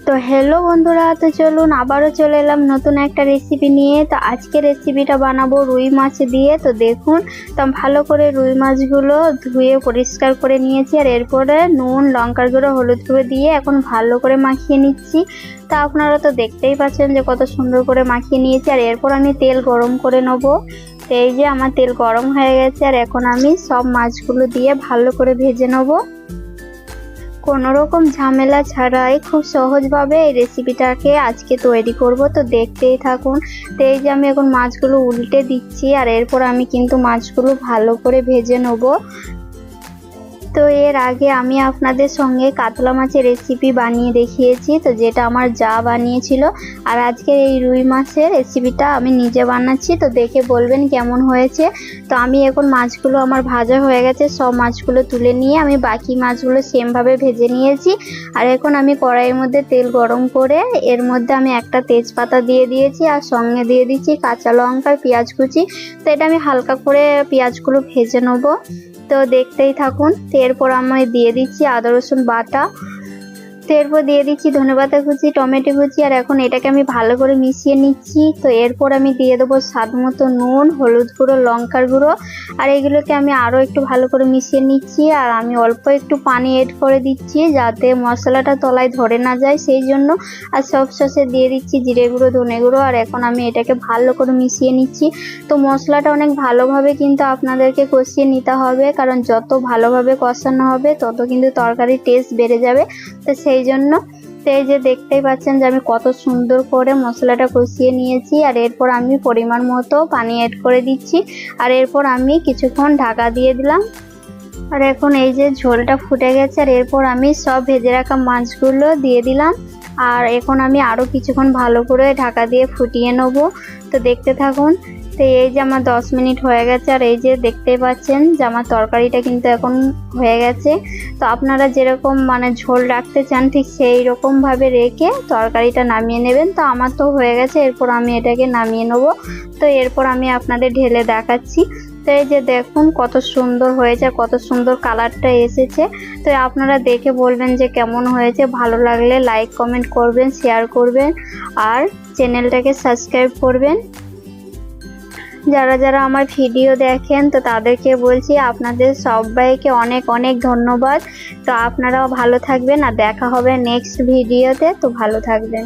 তো হ্যালো বন্ধুরা, তো চলুন আবারও চলে এলাম নতুন একটা রেসিপি নিয়ে। তো আজকে রেসিপিটা বানাবো রুই মাছ দিয়ে। তো দেখুন, তো ভালো করে রুই মাছগুলো ধুয়ে পরিষ্কার করে নিয়েছি, আর এরপরে নুন, লঙ্কার গুঁড়ো, হলুদ গুঁড়ো দিয়ে এখন ভালো করে মাখিয়ে নিচ্ছি। তা আপনারা তো দেখতেই পাচ্ছেন যে কত সুন্দর করে মাখিয়ে নিয়েছি। আর এরপর আমি তেল গরম করে নেবো। তো এই যে আমার তেল গরম হয়ে গেছে, আর এখন আমি সব মাছগুলো দিয়ে ভালো করে ভেজে নেবো। কোনো রকম ঝামেলা ছাড়াই খুব সহজভাবে এই রেসিপিটাকে আজকে তৈরি করব। তো দেখতেই থাকুন। তো এই যে আমি এখন মাছগুলো উল্টে দিচ্ছি, আর এরপর আমি কিন্তু মাছগুলো ভালো করে ভেজে নেব। তো এর আগে আমি আপনাদের সঙ্গে কাতলা মাছের রেসিপি বানিয়ে দেখিয়েছি, তো যেটা আমার যা বানিয়েছিল। আর আজকের এই রুই মাছের রেসিপিটা আমি নিজে বানাচ্ছি, তো দেখে বলবেন কেমন হয়েছে। তো আমি এখন মাছগুলো আমার ভাজা হয়ে গেছে, সব মাছগুলো তুলে নিয়ে আমি বাকি মাছগুলো সেমভাবে ভেজে নিয়েছি। আর এখন আমি কড়াইয়ের মধ্যে তেল গরম করে এর মধ্যে আমি একটা তেজপাতা দিয়ে দিয়েছি, আর সঙ্গে দিয়ে দিচ্ছি কাঁচা লঙ্কা, পেঁয়াজ কুচি। তো এটা আমি হালকা করে পেঁয়াজগুলো ভেজে নেবো। তো দেখতেই থাকুন। তো এরপর আমি দিয়ে দিচ্ছি আদা রসুন বাটা। তো এরপর দিয়ে দিচ্ছি ধনেপাতা কুচি, টমেটো কুচি, আর এখন এটাকে আমি ভালো করে মিশিয়ে নিচ্ছি। তো এরপর আমি দিয়ে দেবো স্বাদ মতো নুন, হলুদ গুঁড়ো, লঙ্কার গুঁড়ো, আর এগুলোকে আমি আরও একটু ভালো করে মিশিয়ে নিচ্ছি। আর আমি অল্প একটু পানি এড করে দিচ্ছি যাতে মশলাটা তলায় ধরে না যায়, সেই জন্য। আর সব শেষে দিয়ে দিচ্ছি জিরে গুঁড়ো, ধনে গুঁড়ো, আর এখন আমি এটাকে ভালো করে মিশিয়ে নিচ্ছি। তো মশলাটা অনেক ভালোভাবে কিন্তু আপনাদেরকে কষিয়ে নিতে হবে, কারণ যত ভালোভাবে কষানো হবে তত কিন্তু তরকারির টেস্ট বেড়ে যাবে। তো সেই জন্য। তো এই যে দেখতেই পাচ্ছেন যে আমি কত সুন্দর করে মশলাটা কষিয়ে নিয়েছি। আর এরপর আমি পরিমাণ মতো পানি এড করে দিচ্ছি, আর এরপর আমি কিছুক্ষণ ঢাকা দিয়ে দিলাম। আর এখন এই যে ঝোলটা ফুটে গেছে, আর এরপর আমি সব ভেজে রাখা মাছগুলো দিয়ে দিলাম। আর এখন আমি আরও কিছুক্ষণ ভালো করে ঢাকা দিয়ে ফুটিয়ে নেব। তো দেখতে থাকুন। তো এই যে আমার 10 মিনিট হয়ে গেছে, আর এই যে দেখতেই পাচ্ছেন যে আমার তরকারিটা কিন্তু এখন হয়ে গেছে। তো আপনারা যেরকম ঝোল রাখতে চান ঠিক সেই রকমভাবে রেখে তরকারিটা নামিয়ে নেবেন। তো আমার তো হয়ে গেছে, এরপর আমি এটাকে নামিয়ে নেব। তো এরপর আমি আপনাদের ঢেলে দেখাচ্ছি। তো এই যে দেখুন কত সুন্দর হয়েছে, কত সুন্দর কালারটা এসেছে। তো আপনারা দেখে বলবেন যে কেমন হয়েছে। ভালো লাগলে লাইক, কমেন্ট করবেন, শেয়ার করবেন, আর চ্যানেলটাকে সাবস্ক্রাইব করবেন। যারা যারা আমার ভিডিও দেখেন তো তাদেরকে বলছি আপনাদের সবাইকে অনেক অনেক ধন্যবাদ। তো আপনারাও ভালো থাকবেন, আর দেখা হবে নেক্সট ভিডিওতে। তো ভালো থাকবেন।